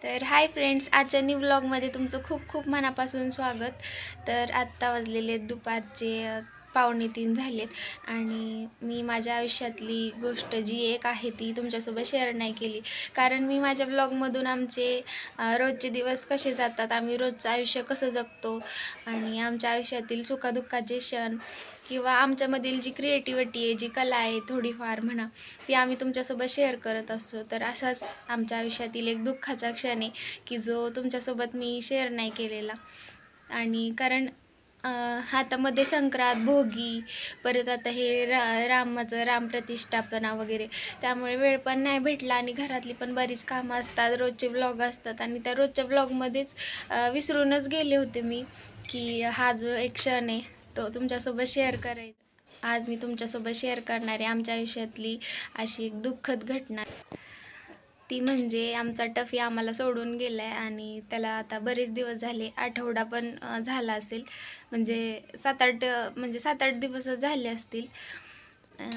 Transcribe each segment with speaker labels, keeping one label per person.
Speaker 1: तर hi friends, आजच्या new व्लॉगमध्ये तुमचं खूप खूप मनापासून स्वागत। तर आत्ता वाजलेले दुपारचे 2:45 झालेत आणि मी माझ्या आयुष्यातली गोष्ट जी एक आहे ती तुमच्यासोबत शेअर नाही केली, कारण मी माझ्या व्लॉगमधून आमचे रोजचे दिवस कसे जातात, आम्ही रोजचं आयुष्य कसं जगतो आणि आमच्या आयुष्यातील सुखदुःखाचे क्षण किंवा आमच्यामधील जी क्रिएटिव्हिटी आहे, जी कला आहे थोडीफार म्हणा, ती आम्ही तुमच्यासोबत शेअर करत असतो। तर असाच आमच्या आयुष्यातील एक दुःखाचा क्षण आहे की जो तुमच्यासोबत मी शेअर नाही केलेला। आणि कारण हातामध्ये संक्रांत, भोगी, परत आता हे रामाचं रामप्रतिष्ठापना वगैरे, त्यामुळे वेळ पण नाही भेटला आणि घरातली पण बरीच कामं असतात, रोजचे व्लॉग असतात आणि त्या रोजच्या व्लॉगमध्येच विसरूनच गेले होते मी की हा जो एक क्षण आहे तो तुमच्यासोबत शेअर करायचा। आज मी तुमच्यासोबत शेअर करणार आहे आमच्या आयुष्यातली अशी एक दुःखद घटना। ती म्हणजे आमचा टफी आम्हाला सोडून गेला आहे आणि त्याला आता बरेच दिवस झाले, आठवडा पण झाला असेल, म्हणजे 7-8 दिवसच झाले असतील।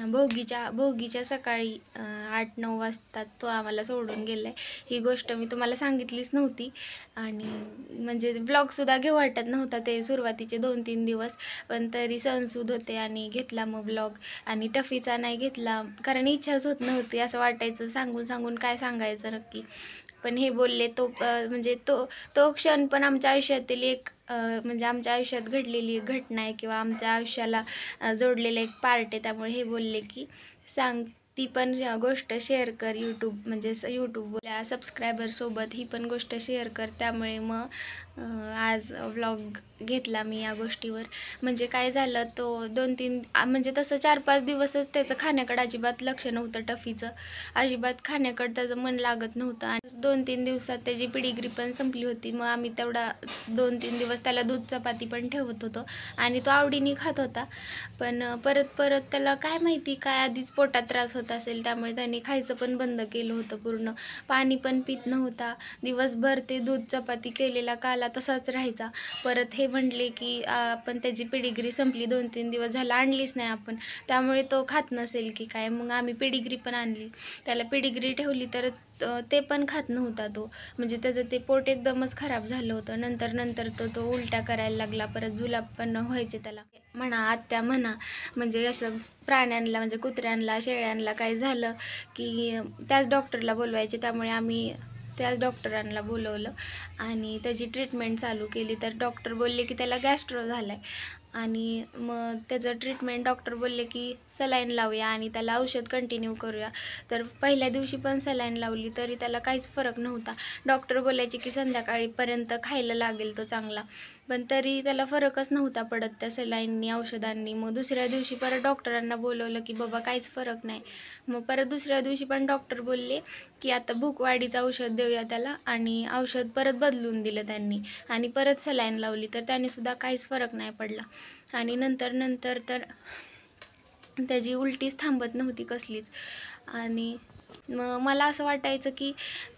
Speaker 1: भोगीच्या सकाळी 8-9 वाजता तो आम्हाला सोडून गेला आहे। ही गोष्ट मी तुम्हाला सांगितलीच नव्हती आणि म्हणजे व्लॉगसुद्धा घेऊ वाटत नव्हता ते सुरुवातीचे 2-3 दिवस, पण तरी संसूद होते आणि घेतला मग व्लॉग। आणि टफीचा नाही घेतला कारण इच्छाच होत नव्हती, असं वाटायचं सांगून सांगून काय सांगायचं नक्की। पण हे बोलले तो म्हणजे तो क्षण पण आमच्या आयुष्यातील एक म्हणजे आमच्या आयुष्यात घडलेली घटना आहे किंवा आमच्या आयुष्याला जोडलेला एक पार्ट आहे। त्यामुळे हे बोलले की सांग, ती पण गोष्ट शेअर कर म्हणजे यूट्यूबला सबस्क्रायबरसोबत ही पण गोष्ट शेअर कर। त्यामुळे मग आज व्लॉग घेतला मी या गोष्टीवर। म्हणजे काय झालं, तो 2-3 म्हणजे तसं 4-5 दिवसच त्याचं खाण्याकडे अजिबात लक्ष नव्हतं, टफीचं अजिबात खाण्याकडे त्याचं मन लागत नव्हतं आणि 2-3 दिवसात त्याची पिडिग्री पण संपली होती। मग आम्ही तेवढा 2-3 दिवस त्याला दूध चपाती पण ठेवत होतो आणि तो आवडीने खात होता। पण परत त्याला काय माहिती काय आधीच पोटात त्रास होत असेल, त्यामुळे त्याने खायचं पण बंद केलं होतं पूर्ण, पाणी पण पित नव्हता दिवसभर, ते दूध चपाती केलेला काला तसाच राहायचा। परत हे म्हटले की आपण त्याची पिडिग्री संपली, 2-3 दिवस झाला आणलीच नाही आपण, त्यामुळे तो खात नसेल की काय। मग आम्ही पिडिग्री पण आणली, त्याला पिडिग्री ठेवली तर ते पण खात नव्हता तो, म्हणजे त्याचं ते पोट एकदमच खराब झालं होतं। नंतर तो उलट्या करायला लागला, परत जुलाब पण व्हायचे त्याला म्हणा, आत्या म्हणा, म्हणजे असं प्राण्यांना म्हणजे कुत्र्यांना शेळ्यांना काय झालं की त्याच डॉक्टरला बोलवायचे। त्यामुळे आम्ही त्याच डॉक्टरांना बोलवलं आणि त्याची ट्रीटमेंट चालू केली। तर डॉक्टर बोलले की त्याला गॅस्ट्रो झाला आहे आणि मग त्याचं ट्रीटमेंट डॉक्टर बोलले की सलाईन लावूया आणि त्याला औषध कंटिन्यू करूया। तर पहिल्या दिवशी पण सलाईन लावली तरी त्याला काहीच फरक नव्हता। डॉक्टर बोलायचे की संध्याकाळीपर्यंत खायला लागेल तो चांगला, पण तरी त्याला फरकच नव्हता पडत त्या सलाईननी औषधांनी। मग दुसऱ्या दिवशी परत डॉक्टरांना बोलवलं की बाबा काहीच फरक नाही। मग परत दुसऱ्या दिवशी पण डॉक्टर बोलले की आता भूकवाढीचं औषध देऊया त्याला, आणि औषध परत बदलून दिलं त्यांनी आणि परत सलाईन लावली, तर त्यानेसुद्धा काहीच फरक नाही पडला। आणि नंतर तर त्याची उलटीच थांबत नव्हती कसलीच। आणि मग मला असं वाटायचं की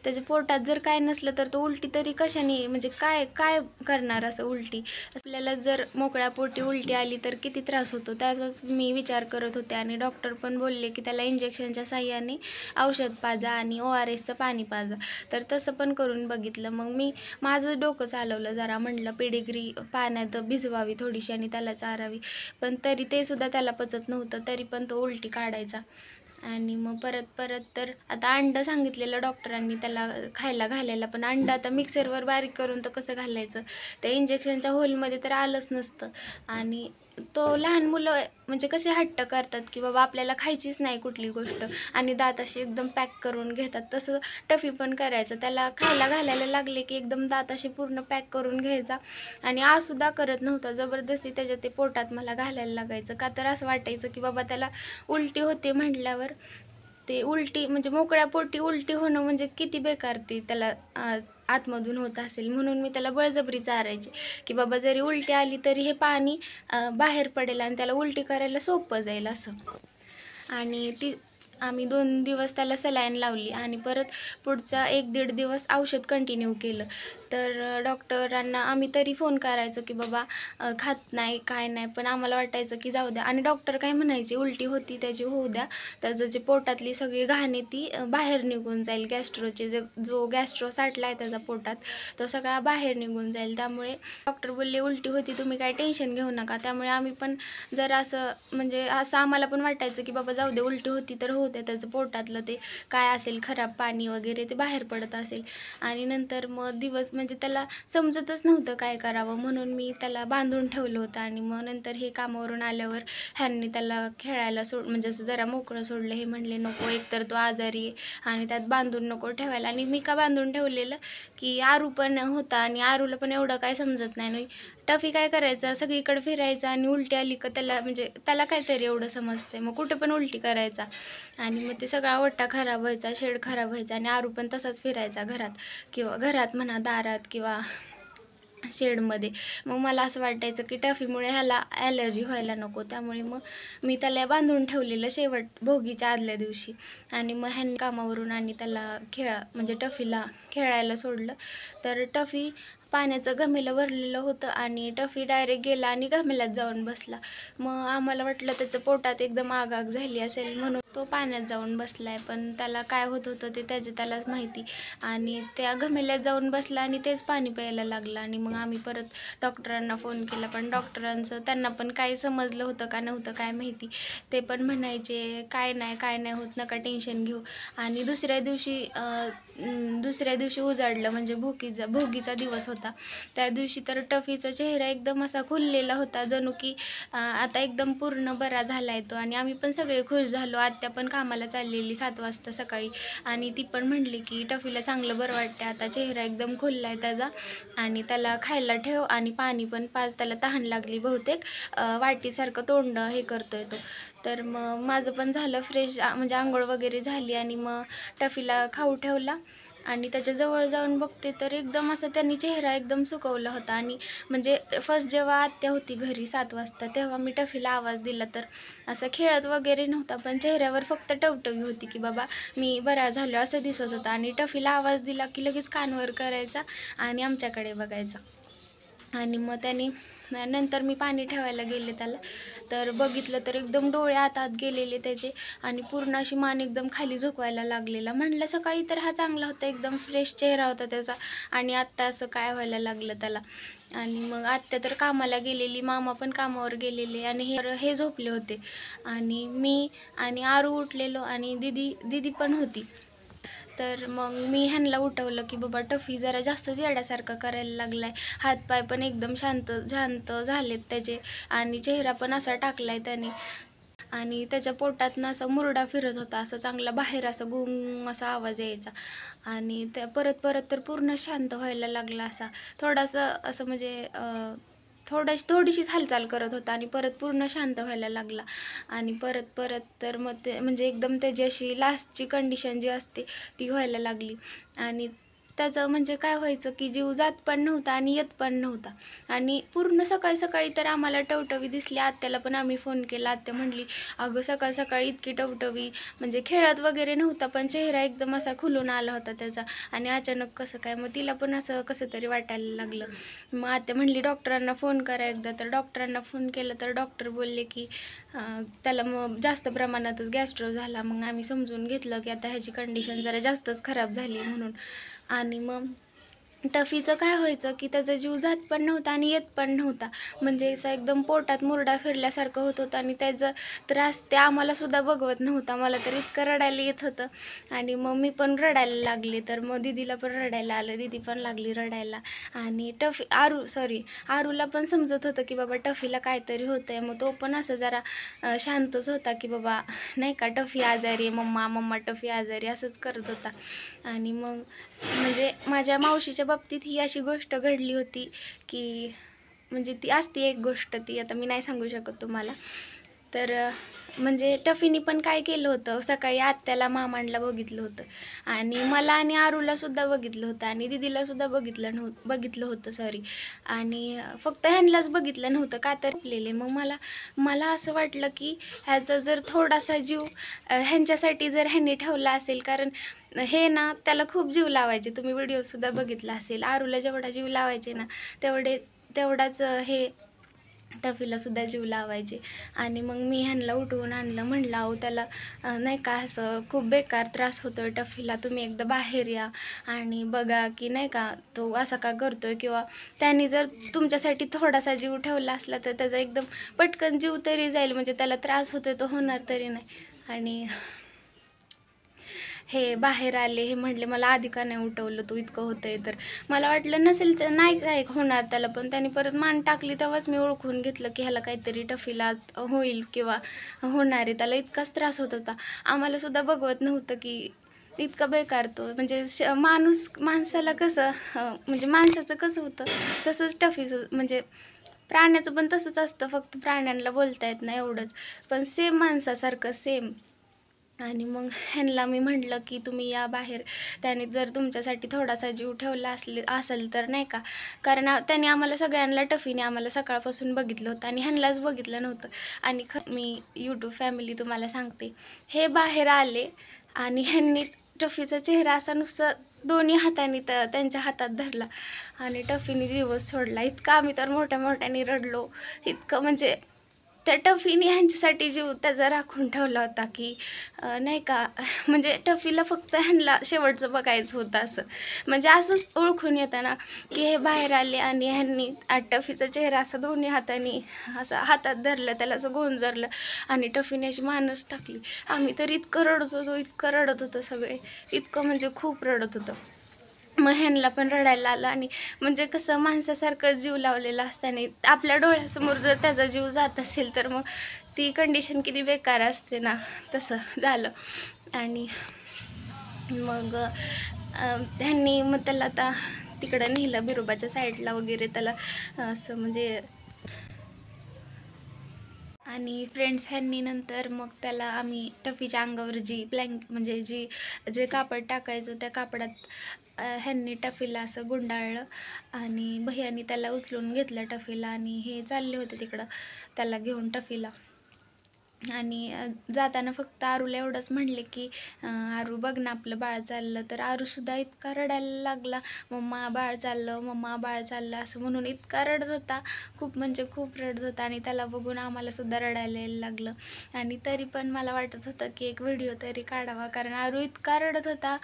Speaker 1: त्याच्या पोटात जर काय नसलं तर तो उलटी तरी कशाने, म्हणजे काय काय करणार असं उलटी, आपल्याला जर मोकळ्या पोटी उलटी आली तर किती त्रास होतो, त्याचाच मी विचार करत होते। आणि डॉक्टर पण बोलले की त्याला इंजेक्शनच्या साह्याने औषध पाजा आणि ORSचं पाणी पाजा, तर तसं पण करून बघितलं। मग मी माझं डोकं चालवलं जरा, म्हटलं पिडिग्री पाण्यात भिजवावी थोडीशी आणि त्याला चारावी, पण तरी ते सुद्धा त्याला पचत नव्हतं, तरी पण तो उलटी काढायचा। आणि मग परत तर आता अंडं सांगितलेलं डॉक्टरांनी त्याला खायला घालायला, पण अंडं आता मिक्सरवर बारीक करून तर कसं घालायचं, त्या इंजेक्शनच्या होलमध्ये तर आलंच नसतं। आणि तो लहान मुलं म्हणजे कसे हट्ट करतात की बाबा आपल्याला खायचीच नाही कुठली गोष्ट आणि दात असे एकदम पॅक करून घेतात, तसं टफी पण करायचं, त्याला खायला घालायला लागले की एकदम दात असे पूर्ण पॅक करून घ्यायचा आणि आसुद्धा करत नव्हता, जबरदस्ती त्याच्या ते पोटात मला घालायला लागायचं। का तर असं वाटायचं की बाबा त्याला उलटी होते म्हटल्यावर ते उलटी म्हणजे मोकळ्या पोटी उलटी होणं म्हणजे किती बेकार ते त्याला आतमधून होत असेल, म्हणून मी त्याला बळजबरी चारायचे की बाबा जरी उलटी आली तरी हे पाणी बाहेर पडेल आणि त्याला उलटी करायला सोपं जाईल असं। आणि आम्ही 2 दिवस त्याला सलाईन लावली आणि परत पुढचा 1-1.5 दिवस औषध कंटिन्यू केलं. तर डॉक्टरांना आम्ही तरी फोन करायचो की बाबा खात नाही, काय नाही, पण आम्हाला वाटायचं की जाऊ द्या. आणि डॉक्टर काय म्हणायचे, उलटी होती त्याची होऊ द्या, त्याचं जे पोटातली सगळी घाण आहे ती बाहेर निघून जाईल, गॅस्ट्रोचे जो गॅस्ट्रो साठला आहे त्याचा पोटात तो सगळा बाहेर निघून जाईल. त्यामुळे डॉक्टर बोलले उलटी होती, तुम्ही काय टेन्शन घेऊ नका. त्यामुळे आम्ही पण जरा असं म्हणजे असं आम्हाला पण वाटायचं की बाबा जाऊ दे, उलटी होती तर होऊ दे, त्याचं पोटातलं ते काय असेल खराब पाणी वगैरे ते बाहेर पडत असेल. आणि नंतर मग दिवस म्हणजे त्याला समजतच नव्हतं काय करावं, म्हणून मी त्याला बांधून ठेवलं होतं. आणि मग नंतर हे कामावरून आल्यावर ह्यांनी त्याला खेळायला म्हणजे असं जरा मोकळं सोडलं. हे म्हणले नको, एकतर तो आजारी आहे आणि त्यात बांधून नको ठेवायला. आणि मी का बांधून ठेवलेलं की आरू पण होता आणि आरूला पण एवढं काय समजत नाही. टफी काय करायचा, सगळीकडे फिरायचा आणि उलटी आली का त्याला म्हणजे त्याला काहीतरी एवढं समजते, मग कुठे पण उलटी करायचा आणि मग ते सगळा ओटा खराब व्हायचा, शेड खराब व्हायचा. आणि आरू पण तसाच फिरायचा घरात, किंवा घरात म्हणा दारात किंवा शेडमध्ये. मग मला असं वाटायचं की टफीमुळे ह्याला ॲलर्जी व्हायला नको. त्यामुळे मग मी त्याला बांधून ठेवलेलं शेवट भोगीच्या आदल्या दिवशी. आणि मग ह्यांनी कामावरून आणि त्याला म्हणजे टफीला खेळायला सोडलं. तर टफी पाण्याचं घमेलं भरलेलं होतं आणि टफी डायरेक्ट गेला आणि घमेल्यात जाऊन बसला. मग आम्हाला वाटलं त्याचं पोटात एकदम आग झाली असेल म्हणून तो पाण्यात जाऊन बसलाय, पण त्याला काय होत होतं ते त्यालाच माहिती. आणि त्या घमेल्यात जाऊन बसला आणि तेच पाणी प्यायला लागलं. आणि मग आम्ही परत डॉक्टरांना फोन केला, पण डॉक्टरांचं त्यांना पण काही समजलं होतं का नव्हतं काय माहिती. ते पण म्हणायचे काय नाही होत, नका टेन्शन घेऊ. आणि दुसऱ्या दिवशी उजाडलं म्हणजे भोगीचा दिवस होता. त्या दिवशी तर टफीचा चेहरा एकदम असा खुललेला होता, जणू की आता एकदम पूर्ण बरा झाला आहे तो. आणि आम्ही पण सगळे खुश झालो. आत्या पण कामाला चाललेली 7 वाजता सकाळी आणि ती पण म्हणली की टफीला चांगलं बरं वाटतं, आता चेहरा एकदम खुलला आहे त्याचा आणि त्याला खायला ठेव आणि पाणी पण पाज, त्याला तहान लागली बहुतेक, वाटीसारखं तोंड हे करतोय तो. तर मग माझं पण झालं फ्रेश, म्हणजे आंघोळ वगैरे झाली आणि मग टफीला खाऊ ठेवला. आणि त्याच्या जवळ जाऊन बघते तर एकदम असं त्यांनी चेहरा एकदम सुकवला होता. आणि म्हणजे फर्स्ट जेव्हा आत्या होती घरी 7 वाजता तेव्हा मी टफीला आवाज दिला तर असं खेळत वगैरे नव्हता, पण चेहऱ्यावर फक्त टवटवी होती की बाबा मी बरा झालो असं दिसत होतं. आणि टफीला आवाज दिला की लगेच कानवर करायचा आणि आमच्याकडे बघायचा. आणि मग त्याने नंतर मी पाणी ठेवायला गेले त्याला, तर बघितलं तर एकदम डोळे आत गेलेले त्याचे आणि पूर्ण अशी मान एकदम खाली झुकवायला लागलेला. म्हणलं सकाळी तर हा चांगला होता, एकदम फ्रेश चेहरा होता त्याचा आणि आत्ता असं काय व्हायला लागलं त्याला. आणि मग आत्या तर कामाला गेलेली, मामा पण कामावर गेलेले आणि हे झोपले होते. आणि मी आणि आरू उठलेलो आणि दीदी पण होती. तर मग मी ह्यांना उठवलं की बाबा टफी जरा जास्तच येड्यासारखा करायला लागलाय, हातपाय पण एकदम शांत झालेत त्याचे आणि चेहरा पण असा टाकलाय त्याने. आणि त्याच्या पोटातनं असा मुरडा फिरत होता, असं चांगला बाहेर असं गुंग असा आवाज यायचा. आणि त्या परत तर पूर्ण शांत व्हायला लागला, असा थोडासा असं म्हणजे थोडीशीच हालचाल करत होता आणि परत पूर्ण शांत व्हायला लागला. आणि परत तर मग ते म्हणजे एकदम त्याची अशी लास्टची कंडिशन जी असते ती व्हायला लागली. आणि त्याचं म्हणजे काय व्हायचं की जीव जात पण नव्हता आणि येत पण नव्हता. आणि पूर्ण सकाळी तर आम्हाला टवटवी दिसली. आत्याला पण आम्ही फोन केला. आत्या म्हणली अगं सकाळी इतकी टवटवी, म्हणजे खेळत वगैरे नव्हता पण चेहरा एकदम असा खुलून आला होता त्याचा आणि अचानक कसं काय. मग तिला पण असं कसं तरी वाटायला लागलं. मग आत्या म्हणली डॉक्टरांना फोन करा एकदा. तर डॉक्टरांना फोन केलं तर डॉक्टर बोलले की त्याला मग जास्त प्रमाणातच गॅस्ट्रो झाला. मग आम्ही समजून घेतलं की आता ह्याची कंडिशन जरा जास्तच खराब झाली म्हणून. आणि मग टफीचं काय व्हायचं की त्याचा जीव जात पण नव्हता आणि येत पण नव्हता, म्हणजे असं एकदम पोटात मुरडा फिरल्यासारखं होत होतं. आणि त्याचा त्रास ते आम्हाला सुद्धा बघवत नव्हता. मला तर इतकं रडायला येत होतं आणि मग मी पण रडायला लागले. तर मग दीदीला पण रडायला आलं, दीदी पण लागली रडायला. आणि आरूला पण समजत होतं की बाबा टफीला काहीतरी होतंय. मग तो पण असं जरा शांतच होता की बाबा नाही का टफी आजारी आहे, मम्मा टफी आजारी, असंच करत होता. आणि मग म्हणजे माझ्या मावशीच्या बाबतीत ही अशी गोष्ट घडली होती की म्हणजे ती असते एक गोष्ट, ती आता मी नाही सांगू शकत तुम्हाला. तर म्हणजे टफीनी पण काय केलं होतं, सकाळी आत्याला मामांना बघितलं होतं आणि मला आणि आरूला सुद्धा बघितलं होतं आणि दीदीला सुद्धा बघितलं होतं सॉरी. आणि फक्त ह्यांनाच बघितलं नव्हतं का तर आपलेले. मग मला असं वाटलं की ह्याचा जर थोडासा जीव ह्यांच्यासाठी जर ह्यांनी ठेवला असेल, कारण हे ना त्याला खूप जीव लावायचे, तुम्ही व्हिडिओसुद्धा बघितला असेल. आरूला जेवढा जीव लावायचे ना तेवढाच हे टफीला सुद्धा जीव लावायचे. आणि मग मी ह्यांना उठवून आणलं, म्हणलं अहो त्याला नाही का असं खूप बेकार त्रास होतोय टफीला, तुम्ही एकदा बाहेर या आणि बघा की नाही का तो असा का करतोय, किंवा त्यांनी जर तुमच्यासाठी थोडासा जीव ठेवला असला तर त्याचा एकदम पटकन जीव तरी जाईल, म्हणजे त्याला त्रास होतोय तो होणार तरी नाही. आणि हे बाहेर आले, हे म्हटले मला आधी का नाही उठवलं, तू इतकं होतंय. तर मला वाटलं नसेल तर नाही काय होणार त्याला, पण त्यांनी परत मान टाकली तेव्हाच मी ओळखून घेतलं की ह्याला काहीतरी टफीला होईल किंवा होणार आहे. त्याला इतकाच त्रास होत होता, आम्हाला सुद्धा बघवत नव्हतं की इतका बेकार तो. म्हणजे माणसाला कसं म्हणजे माणसाचं कसं होतं तसंच टफीचं, म्हणजे प्राण्याचं पण तसंच असतं, फक्त प्राण्यांना बोलता येत नाही एवढंच, पण सेम माणसासारखं सेम. आणि मग ह्यांना मी म्हटलं की तुम्ही या बाहेर, त्याने जर तुमच्यासाठी थोडासा जीव ठेवला असेल तर नाही का, कारण त्याने आम्हाला सगळ्यांना टफीने आम्हाला सकाळपासून बघितलं होतं आणि ह्यांनाच बघितलं नव्हतं. आणि मी यूट्यूब फॅमिली तुम्हाला सांगते, हे बाहेर आले आणि ह्यांनी टफीचा चेहरा असा नुसता दोन्ही हातांनी त्यांच्या हातात धरला आणि टफीने जीवच सोडला. इतकं आम्ही तर मोठ्या मोठ्याने रडलो, इतकं म्हणजे त्या टफीने ह्यांच्यासाठी जीव त्याचा राखून ठेवला होता की नाही का, म्हणजे टफीला फक्त ह्यांना शेवटचं बघायचं होतं. असं म्हणजे असंच ओळखून येतं ना की हे बाहेर आले आणि ह्यांनी टफीचा चेहरा असा दोन्ही हातांनी असं हातात धरलं, त्याला असं गोंजरलं आणि टफीने अशी मानच टाकली. आम्ही तर इतकं रडत होतो सगळे, इतकं म्हणजे खूप रडत होतं. मग ह्यांना पण रडायला आलं. आणि म्हणजे कसं माणसासारखं जीव लावलेला असताना आपल्या डोळ्यासमोर जर त्याचा जीव जात असेल तर मग ती कंडिशन किती बेकार असते ना, तसं झालं. आणि मग ह्यांनी मग त्याला आता तिकडं नेलं बिरोबाच्या साईडला वगैरे, त्याला असं म्हणजे. आणि फ्रेंड्स ह्यांनी नंतर मग त्याला आम्ही टफीच्या अंगावर जी म्हणजे जे कापड टाकायचं त्या कापडात ह्यांनी टफीला असं गुंडाळलं आणि भैयानी त्याला उचलून घेतलं टफीला आणि हे चालले होते तिकडं त्याला घेऊन टफीला. आणि जाताना फक्त आरूला एवढंच म्हणले की आरू बघ ना आपलं बाळ चाललं. तर आरूसुद्धा इतका रडायला लागला, मम्मा बाळ चाललं, मम्मा बाळ चाललं असं म्हणून इतका रडत होता, खूप म्हणजे खूप रडत होता. आणि त्याला बघून आम्हालासुद्धा रडायला यायला लागलं. आणि तरी पण मला वाटत होतं की एक व्हिडिओ तरी काढावा, कारण आरू इतका रडत होता,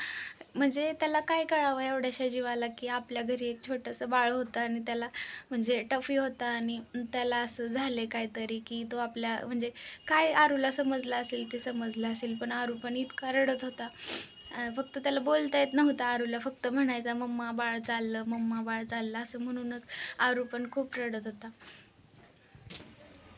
Speaker 1: म्हणजे त्याला काय कळावं एवढ्याशा जीवाला की आपल्या घरी एक छोटंसं बाळ होतं आणि त्याला म्हणजे टफी होता आणि त्याला असं झाले काहीतरी की तो आपल्या म्हणजे काय आरूला समजलं असेल ते समजलं असेल. पण आरू पण इतका रडत होता, फक्त त्याला बोलता येत नव्हतं आरूला, फक्त म्हणायचा मम्मा बाळ चाललं, मम्मा बाळ चाललं असं म्हणूनच आरू पण खूप रडत होता.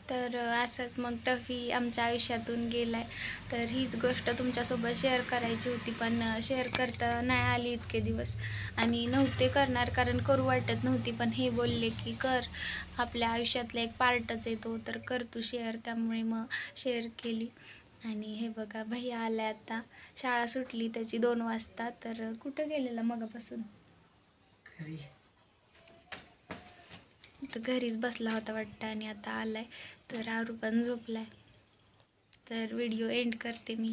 Speaker 1: तर असंच मग टफी आमच्या आयुष्यातून गेला आहे. तर हीच गोष्ट तुमच्यासोबत शेअर करायची होती, पण शेअर करता नाही आली इतके दिवस आणि नव्हते करणार, कारण करू वाटत नव्हती. पण हे बोलले की कर, आपल्या आयुष्यातला एक पार्टच येतो, तर कर तू शेअर, त्यामुळे मग शेअर केली. आणि हे बघा भैया आला आता, शाळा सुटली त्याची 2 वाजता. तर कुठं गेलेला मगापासून? तर घरीच बसला होता वाटतं आणि आता आलाय. तर आरू पण झोपलाय. तर व्हिडिओ एंड करते मी.